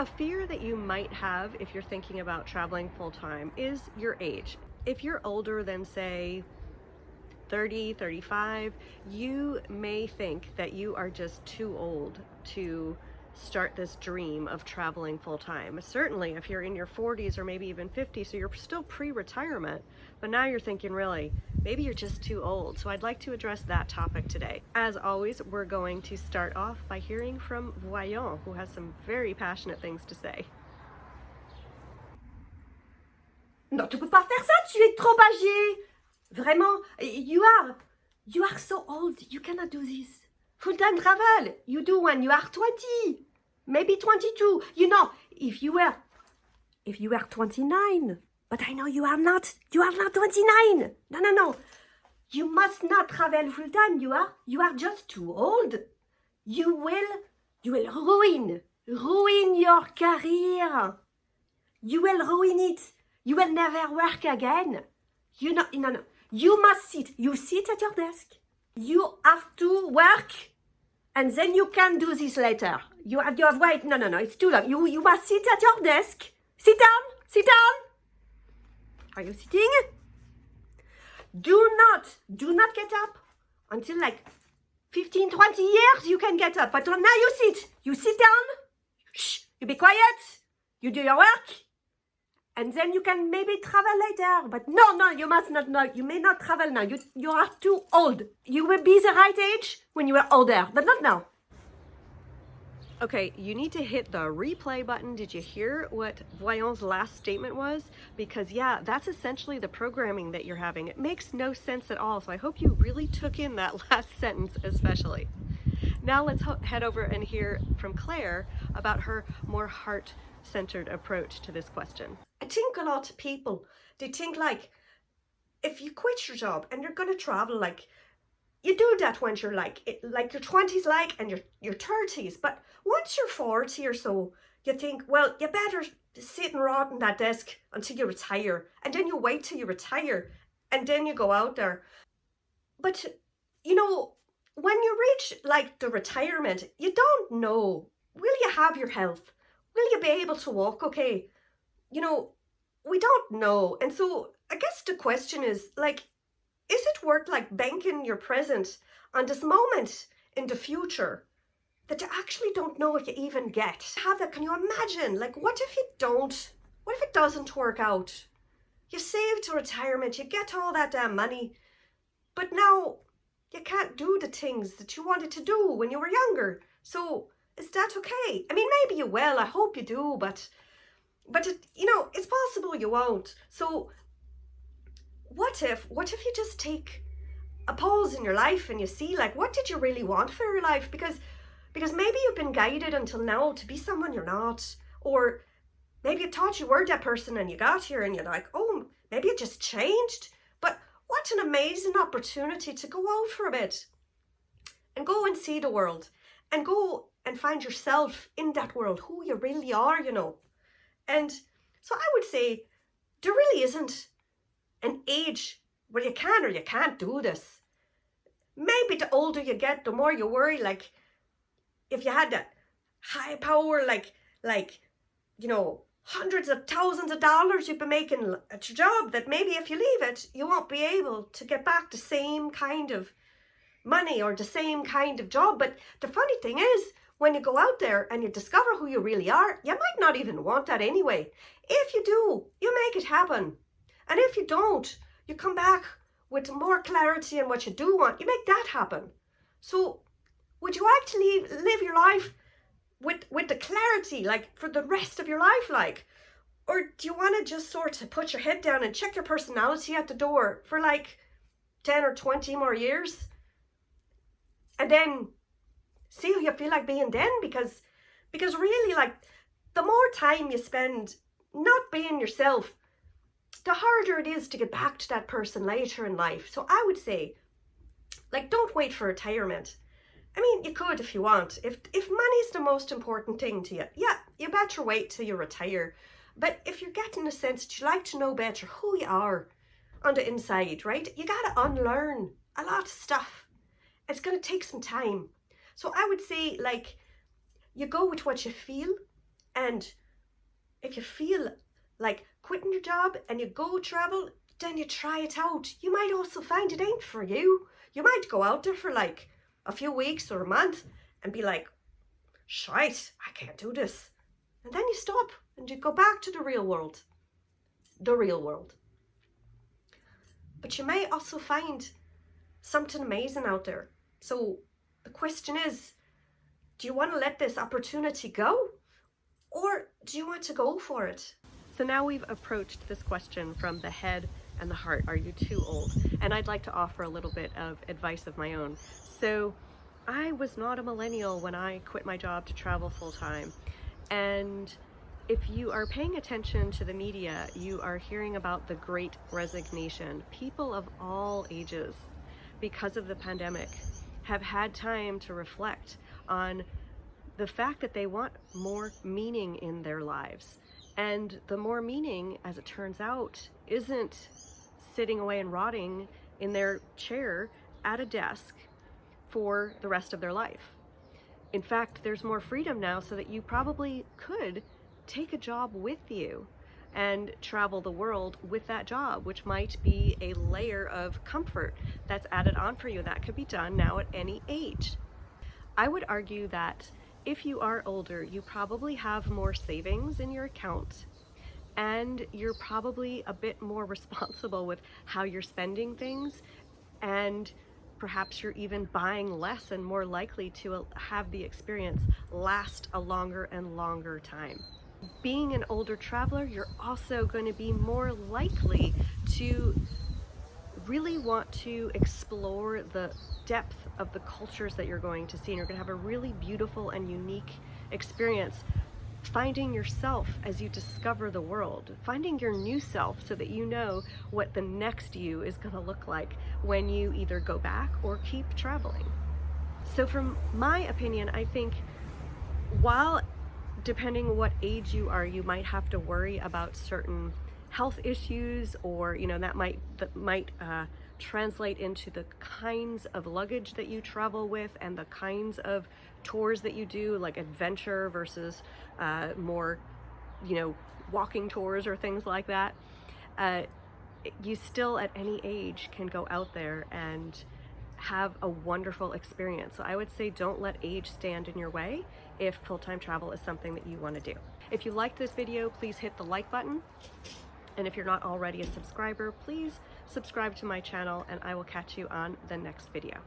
A fear that you might have if you're thinking about traveling full time is your age. If you're older than, say, 30, 35, you may think that you are just too old to start this dream of traveling full time. Certainly, if you're in your 40s or maybe even 50, so you're still pre-retirement, but now you're thinking, really, maybe you're just too old. So I'd like to address that topic today. As always, we're going to start off by hearing from Voyant, who has some very passionate things to say. Non, tu peux pas faire ça, tu es trop âgé. Vraiment, you are so old, you cannot do this. Full-time travel, you do when you are 20, maybe 22. You know, if you were 29, but I know you are not 29. No. You must not travel full-time, you are just too old. You will ruin your career. You will ruin it. You will never work again. No. You must sit. You sit at your desk. You have to work, and then you can do this later. You have wait. No. It's too long. You must sit at your desk. Sit down. Are you sitting? Do not get up until like 15, 20 years. You can get up, but now you sit. You sit down. Shh. You be quiet. You do your work. And then you can maybe travel later. But no, you must not. No, you may not travel now. You are too old. You will be the right age when you are older, but not now. Okay, you need to hit the replay button. Did you hear what Voyant's last statement was? Because yeah, that's essentially the programming that you're having. It makes no sense at all. So I hope you really took in that last sentence especially. Now let's head over and hear from Claire about her more heart-centered approach to this question. I think a lot of people, they think like, if you quit your job and you're going to travel, like, you do that when you're like your 20s, like, and your 30s. But once you're 40 or so, you think, well, you better sit and rot on that desk until you retire. And then you wait till you retire, and then you go out there. But, you know, when you reach like the retirement, you don't know, will you have your health? Will you be able to walk okay? You know, we don't know. And so I guess the question is, like, is it worth like banking your present on this moment in the future that you actually don't know if you even get? Have that? Can you imagine? Like, what if you don't? What if it doesn't work out? You save to retirement, you get all that damn money, but now you can't do the things that you wanted to do when you were younger. So is that okay? I mean, maybe you will. I hope you do, but it, you know, it's possible you won't. So what if you just take a pause in your life and you see, like, what did you really want for your life? Because maybe you've been guided until now to be someone you're not, or maybe you thought you were that person and you got here and you're like, oh, maybe it just changed. But what an amazing opportunity to go out for a bit and go and see the world and go and find yourself in that world, who you really are, you know. And so I would say there really isn't an age where you can or you can't do this. Maybe the older you get, the more you worry, like, if you had that high power, like, you know, hundreds of thousands of dollars you've been making at your job, that maybe if you leave it, you won't be able to get back the same kind of money or the same kind of job. But the funny thing is, when you go out there and you discover who you really are, you might not even want that anyway. If you do, you make it happen. And if you don't, you come back with more clarity on what you do want. You make that happen. So would you actually live your life with the clarity, like, for the rest of your life, like? Or do you want to just sort of put your head down and check your personality at the door for like 10 or 20 more years? And then see who you feel like being then, because really, like, the more time you spend not being yourself, the harder it is to get back to that person later in life. So I would say, like, don't wait for retirement. I mean, you could if you want. If money's the most important thing to you, yeah, you better wait till you retire. But if you're getting a sense that you like to know better who you are on the inside, right, you got to unlearn a lot of stuff. It's going to take some time. So I would say, like, you go with what you feel And if you feel like quitting your job and you go travel, then you try it out. You might also find it ain't for you. You might go out there for like a few weeks or a month and be like, shite, I can't do this. And then you stop and you go back to the real world. The real world. But you may also find something amazing out there. So the question is, do you want to let this opportunity go? Or do you want to go for it? So now we've approached this question from the head and the heart. Are you too old? And I'd like to offer a little bit of advice of my own. So I was not a millennial when I quit my job to travel full time. And if you are paying attention to the media, you are hearing about the Great Resignation. People of all ages, because of the pandemic, have had time to reflect on the fact that they want more meaning in their lives. And the more meaning, as it turns out, isn't sitting away and rotting in their chair at a desk for the rest of their life. In fact, there's more freedom now, so that you probably could take a job with you and travel the world with that job, which might be a layer of comfort that's added on for you. That could be done now at any age. I would argue that if you are older, you probably have more savings in your account, and you're probably a bit more responsible with how you're spending things, and perhaps you're even buying less and more likely to have the experience last a longer and longer time. Being an older traveler, you're also going to be more likely to really want to explore the depth of the cultures that you're going to see, and you're going to have a really beautiful and unique experience finding yourself as you discover the world, finding your new self, so that you know what the next you is going to look like when you either go back or keep traveling. So from my opinion, I think while depending what age you are, you might have to worry about certain health issues, or that might translate into the kinds of luggage that you travel with and the kinds of tours that you do, like adventure versus more walking tours or things like that. You still at any age can go out there and have a wonderful experience. So I would say don't let age stand in your way if full-time travel is something that you want to do. If you liked this video, please hit the like button. And if you're not already a subscriber, please subscribe to my channel, and I will catch you on the next video.